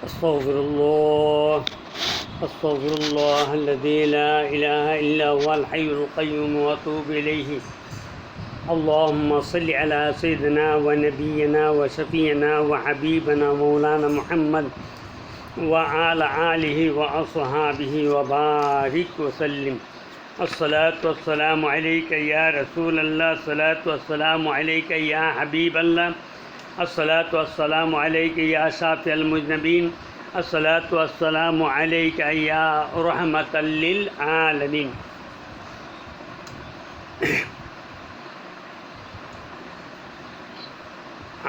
أستغفر الله أستغفر الله الذي لا إله إلا هو الحي القيوم وأتوب إليه اللهم صل على سيدنا ونبينا وشفينا وحبيبنا مولانا محمد وعلى آله وأصحابه وبارك وسلم الصلاة والسلام عليك يا رسول الله الصلاة والسلام عليك يا حبيب الله الصلاة والسلام عليك يا شافع المذنبين الصلاة والسلام عليك يا رحمة للعالمين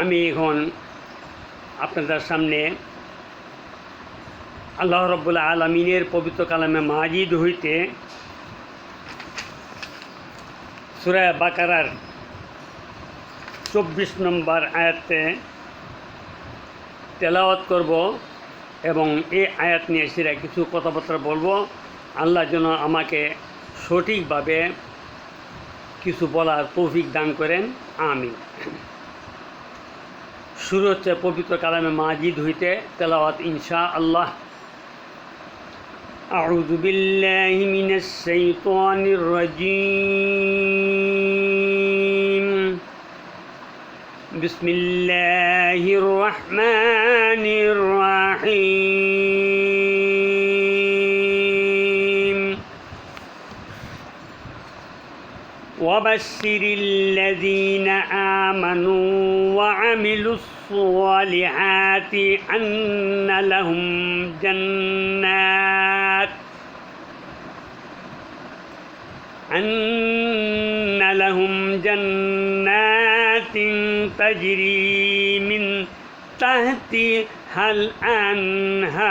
আমি এখন আপনাদের সামনে আল্লাহ রাব্বুল আলামিনের পবিত্র কালামে মাজিদ হইতে সূরা বাকারার 24 নম্বর আয়াতে তেলাওয়াত করব এবং এই আয়াত নিয়ে সেরা কিছু কথাবার্তা বলবো। আল্লাহ যেন আমাকে সঠিকভাবে কিছু বলার তৌফিক দান করেন, আমিন। শুরু হচ্ছে পবিত্র কালামে মাজিদ হইতে তেলাওয়াত ইনশাআল্লাহ। আউযু বিল্লাহি মিনাশ শাইতানির রাজীম। বিসমিল্লাহির রহমানির রহিম। وبشر الذين آمنوا وعملوا الصالحات أن لهم جنات تجري من تحتها الأنهار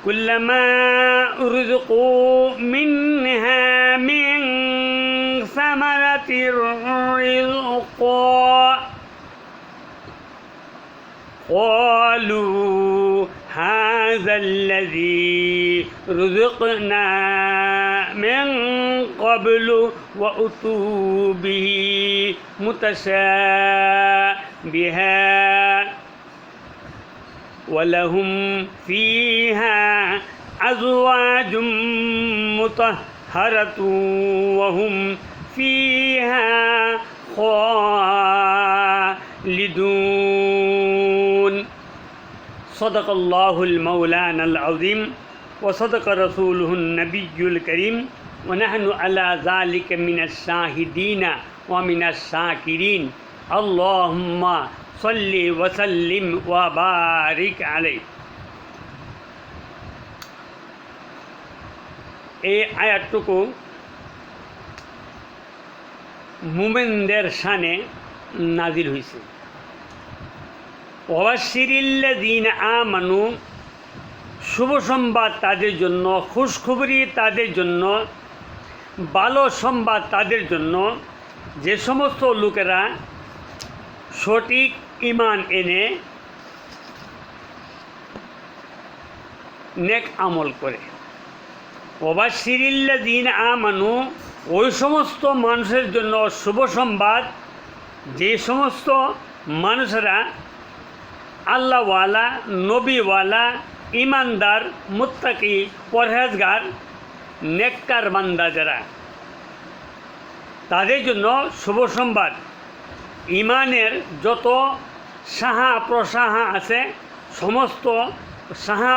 كلما رزقوا منها من ثمرة رزقا قالوا هذا الذي رزقنا من قبل وأتوا به متشابها ولهم فيها أزواج مطهرة وهم فيها خالدون صدق الله المولانا العظيم وصدق رسوله النبي الكريم ونحن على ذلك من الشاهدين ومن الشاكرين اللهم صل وسلم وبارك عليه। এই আয়াতটুকু মুমিনদের শানে নাজিল হয়েছে। ওয়াবাশশিরিল্লাযীনা আমানু, শুভ সংবাদ তাদের জন্য, খুশখবরি তাদের জন্য, ভালো সংবাদ তাদের জন্য যে সমস্ত লোকেরা সঠিক ঈমান এনে নেক আমল করে। ওয়াবাশশিরিল্লাযীনা আমানু, ওই সমস্ত মানুষের জন্য শুভ সংবাদ যে সমস্ত মানুষেরা আল্লাহওয়ালা, নবীওয়ালা, ইমানদার, মুত্তাকি, পরহেজগার, নেককার বান্দা যারা, তাদের জন্য শুভ সংবাদ। ইমানের যত সাহা প্রসাহা আছে সমস্ত সাহা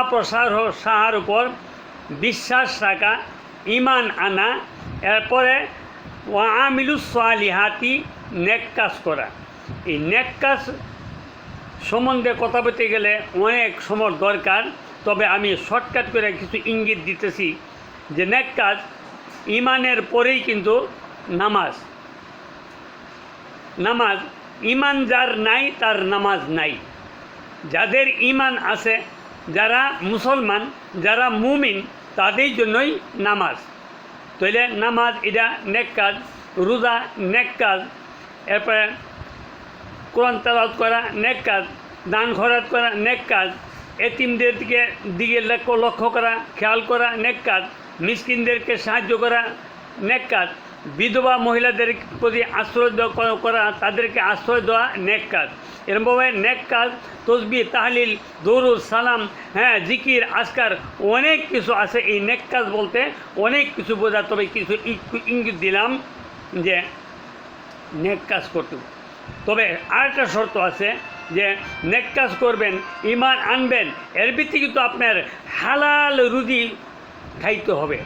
সাহার উপর বিশ্বাস রাখা, ইমান আনা, এরপরে ওয়ামিলুস সালিহাতি, নেক কাজ করা। এই নেক কাজ সম্বন্ধে কথা বলতে গেলে অনেক সময় দরকার, তবে আমি শর্টকাট করে কিছু ইঙ্গিত দিতেছি যে নেক কাজ ইমানের পরেই কিন্তু নামাজ। ইমান যার নাই তার নামাজ নাই। যাদের ইমান আছে, যারা মুসলমান, যারা মুমিন, তাদের জন্যই নামাজ। তাহলে নামাজ এটা নেক কাজ, রোজা নেক কাজ, এরপরে কোরআন তেলাওয়াত করা নেক কাজ, দান খয়রাত করা নেক কাজ, এতিমদের দিকে লক্ষ্য করা, খেয়াল করা নেক কাজ, মিসকিনদেরকে সাহায্য করা নেক কাজ, বিধবা মহিলাদের প্রতি আশ্রয় করা, তাদেরকে আশ্রয় দেওয়া নেক কাজ। এরকমভাবে নেক কাজ, তসবিহ, তাহলিল, দরুদ, সালাম, জিকির, আজকার অনেক কিছু আছে। এই নেক কাজ বলতে অনেক কিছু বোঝা, তবে কিছু ইঙ্গিত দিলাম যে নেক কাজ করতে। তবে আরেকটা শর্ত আছে যে নেক কাজ করবেন, ঈমান আনবেন, এর ভিত্তি কিন্তু আপনার হালাল রুজি খাইতে হবে।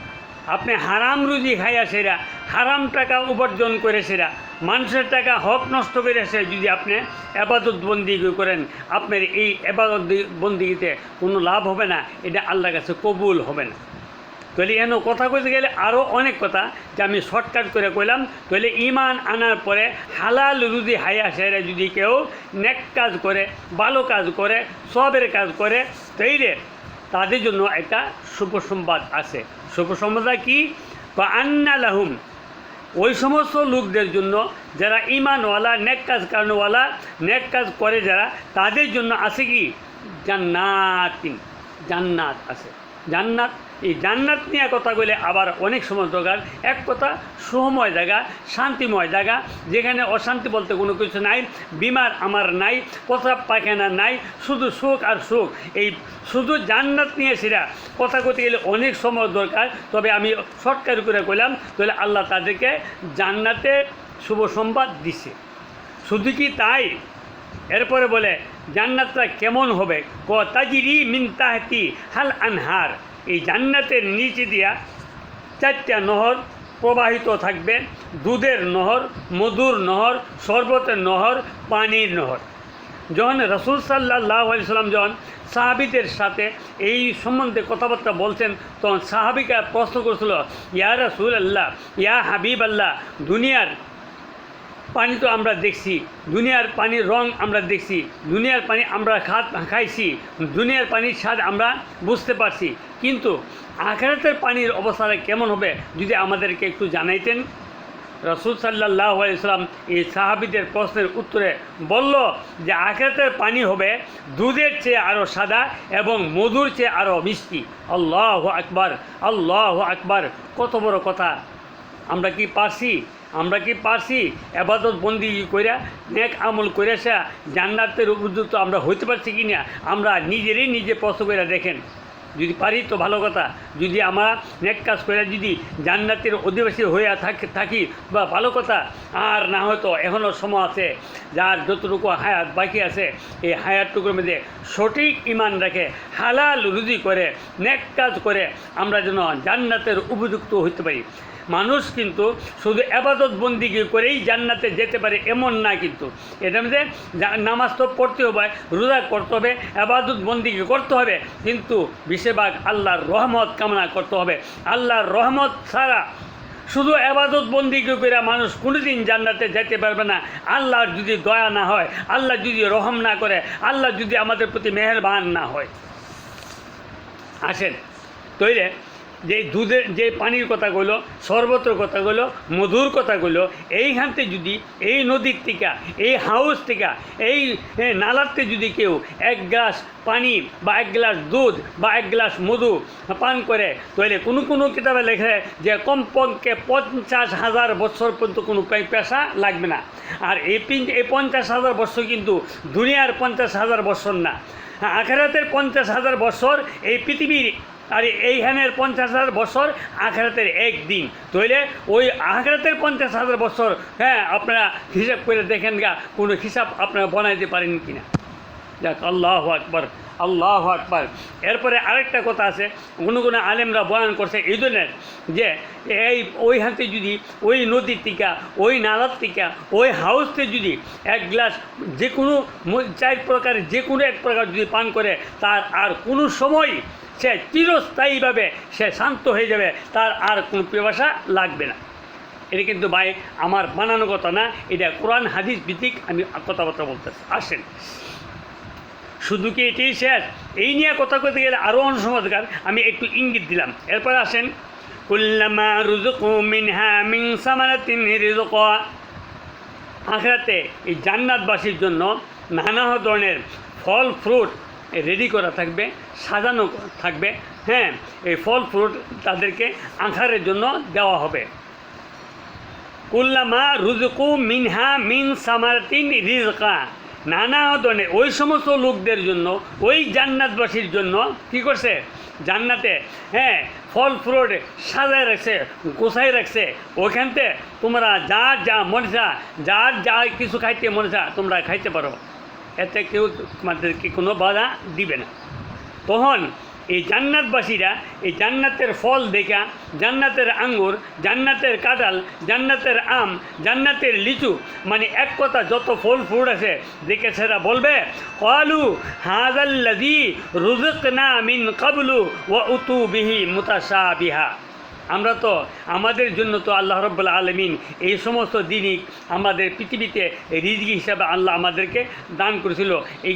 আপনি হারাম রুজি খাইয়া সেরা, হারাম টাকা উপার্জন করে সেরা, মানুষের টাকা হক নষ্ট করে সে যদি আপনি এবাদত বন্দিগি করেন, আপনার এই এবাদত বন্দিগিতে কোনো লাভ হবে না, এটা আল্লাহর কাছে কবুল হবে না। তাহলে এন কথা কইতে গেলে আরও অনেক কথা, যে আমি শর্টকাট করে কইলাম। তাহলে ঈমান আনার পরে হালাল রুজি হাইয়া সেরা যদি কেউ নেক কাজ করে, ভালো কাজ করে, সবের কাজ করে, তাইলে তাদের জন্য একটা শুভ সংবাদ আছে। শুভ সংবাদটা কি? বা আন্না লাহুম, ওই সমস্ত লোকদের জন্য যারা ঈমানওয়ালা, নেক কাজ কারণওয়ালা, নেক কাজ করে যারা, তাদের জন্য আছে কি? জান্নাতিন, জান্নাত আছে। জান্নাত, এই জান্নাত নিয়ে কথা বলে আবার অনেক সময় দরকার। এক কথা, সুখময় জায়গা, শান্তিময় জায়গা, যেখানে অশান্তি বলতে কোনো কিছু নাই, বিমার আমার নাই, প্রস্রাব পায়খানা নাই, শুধু সুখ আর সুখ। এই শুধু জান্নাত নিয়ে সেরা কথা করতে গেলে অনেক সময় দরকার। তবে আমি শর্টকাট করে কইলাম, তাহলে আল্লাহ তাদেরকে জান্নাতে শুভ সংবাদ দিছে। শুধু কি তাই? এরপরে বলে জান্নাতটা কেমন হবে? তাজিরি মিন তাহতি হাল আনহার, এই জান্নাতের নিচে দিয়া 4টা নহর প্রবাহিত থাকবে, দুধের নহর, মধুর নহর, শরবতের নহর, পানির নহর। যখন রাসূল সাল্লাল্লাহু আলাইহি সাল্লাম যখন সাহাবীদের সাথে এই সম্বন্ধে কথাবার্তা বলছেন, তখন সাহাবীরা প্রশ্ন করেছিল, ইয়া রাসূলুল্লাহ, ইয়া হাবিবাল্লাহ, দুনিয়ার পানি তো আমরা দেখছি, দুনিয়ার পানির রং আমরা দেখছি, দুনিয়ার পানি আমরা খাইছি, দুনিয়ার পানির স্বাদ আমরা বুঝতে পারছি, কিন্তু আখিরাতের পানির অবস্থাটা কেমন হবে যদি আমাদেরকে একটু জানাইতেন। রাসূল সাল্লাল্লাহু আলাইহি সাল্লাম এই সাহাবীদের প্রশ্নের উত্তরে বলল যে আখিরাতের পানি হবে দুধের চেয়ে আরও সাদা এবং মধুর চেয়ে আরও মিষ্টি। আল্লাহু আকবার, আল্লাহু আকবার। কত বড় কথা! আমরা কি পারছি এবাদত বন্দি কইরা, নেক আমল করে সে জান্নাতের উপযুক্ত আমরা হইতে পারছি কি না? আমরা নিজে প্রশ্ন করে দেখেন। যদি পারি তো ভালো কথা, যদি আমরা নেক কাজ করে যদি জান্নাতের অধিবাসী হয়ে থাকি বা ভালো কথা, আর না হয়তো এখনও সময় আছে, যার যতটুকু হায়াত বাকি আছে, এই হায়াতটুকুর মধ্যে সঠিক ঈমান রেখে হালাল রুজি করে নেক কাজ করে আমরা যেন জান্নাতের উপযুক্ত হইতে পারি। মানুষ কিন্তু শুধু এবাদত বন্দিগি করেই জান্নাতে যেতে পারে এমন না, কিন্তু এটার মধ্যে নামাজ তো পড়তে হবে, রোজা করতে হবে, এবাদত বন্দিগি করতে হবে, কিন্তু বেশিরভাগ আল্লাহর রহমত কামনা করতে হবে। আল্লাহর রহমত ছাড়া শুধু এবাদত বন্দিগি করে মানুষ কোনোদিন জান্নাতে যেতে পারবে না। আল্লাহর যদি দয়া না হয়, আল্লাহ যদি রহম না করে, আল্লাহ যদি আমাদের প্রতি মেহেরবান না হয়। আসেন তৈরে যে দুধের যে পানির কথা কইলো, শরবতের কথা কইলো, মধুর কথা কইলো, এইখানতে যদি এই নদীর থেকে, এই হাউস থেকে, এই নালাতে যদি কেউ 1 গ্লাস পানি বা 1 গ্লাস দুধ বা 1 গ্লাস মধু পান করে, তাহলে কোনো কিতাবে লেখে যে কমপক্ষে 50,000 বছর পর্যন্ত কোনো পেশা লাগবে না। আর এই 50,000 বছর কিন্তু দুনিয়ার 50,000 বছর না, আখিরাতের 50,000 বছর এই পৃথিবীর, আর এইখানের 50,000 বছর আখিরাতের একদিন। তাইলে ওই আখিরাতের 50,000 বছর আপনারা হিসাব করে দেখেন গা, কোনো হিসাব আপনারা বানাইতে পারেন কিনা। যাক, আল্লাহু আকবার, আল্লাহু আকবার। এরপরে আরেকটা কথা আছে, কোনো আলেমরা বয়ান করছে এই ধরনের যে ওই হাতে যদি ওই নদীর টিকা, ওই নালার টিকা, ওই হাউসতে যদি 1 গ্লাস যে কোনো 4 প্রকার যে কোনো 1 প্রকার যদি পান করে, তার আর কোনো সময় সে চিরস্থায়ীভাবে সে শান্ত হয়ে যাবে, তার আর কোনো পিপাসা লাগবে না। এটা কিন্তু ভাই আমার বানানো কথা না, এটা কোরআন হাদিস ভিত্তিক আমি কথাবার্তা বলতেছি। আসেন, শুধু কি এটাই শেষ? এই নিয়ে কথা কইতে গেলে আরও অনেক সময় দরকার, আমি একটু ইঙ্গিত দিলাম। এরপর আসেন, কুল্লামা রুযুকু মিনহা মিন সামারাতিন রিজকা, আখিরাতে এই জান্নাতবাসীর জন্য নানা ধরনের ফল ফ্রুট রেডি করা থাকবে, সাজানো থাকবে। এই ফল ফ্রুট তাদেরকে আখারের জন্য দেওয়া হবে। কুল্লামা রুজকু মিনহা মিন সামারাতিন রিজকা, নানা ধরনের ওই সমস্ত লোকদের জন্য, ওই জান্নাতবাসীর জন্য কি করছে, জান্নাতে হ্যাঁ ফল ফ্রুট সাজায় রাখছে, গোছাই রাখছে। ওইখানতে তোমরা যার যা মনে চা, যার যা কিছু খাইতে মনে চা তোমরা খাইতে পারো, এতে কেউ তোমাদেরকে কোনো বাধা দিবে না। তখন এই জান্নাতবাসীরা এই জান্নাতের ফল দেখা, জান্নাতের আঙ্গুর, জান্নাতের কাঁঠাল, জান্নাতের আম, জান্নাতের লিচু, মানে এক কথা যত ফল ফ্রুট আছে দেখে সেরা বলবে ক্বালু হাযাল্লাযী রুযিকনা মিন ক্বাবলু ওয়া উতু বিহি মুতাশাবিহা। আমরা তো আমাদের জন্য তো আল্লাহ রাব্বুল আলামিন এই সমস্ত দিনই আমাদের পৃথিবীতে রিজকি হিসাবে আল্লাহ আমাদেরকে দান করেছিল। এই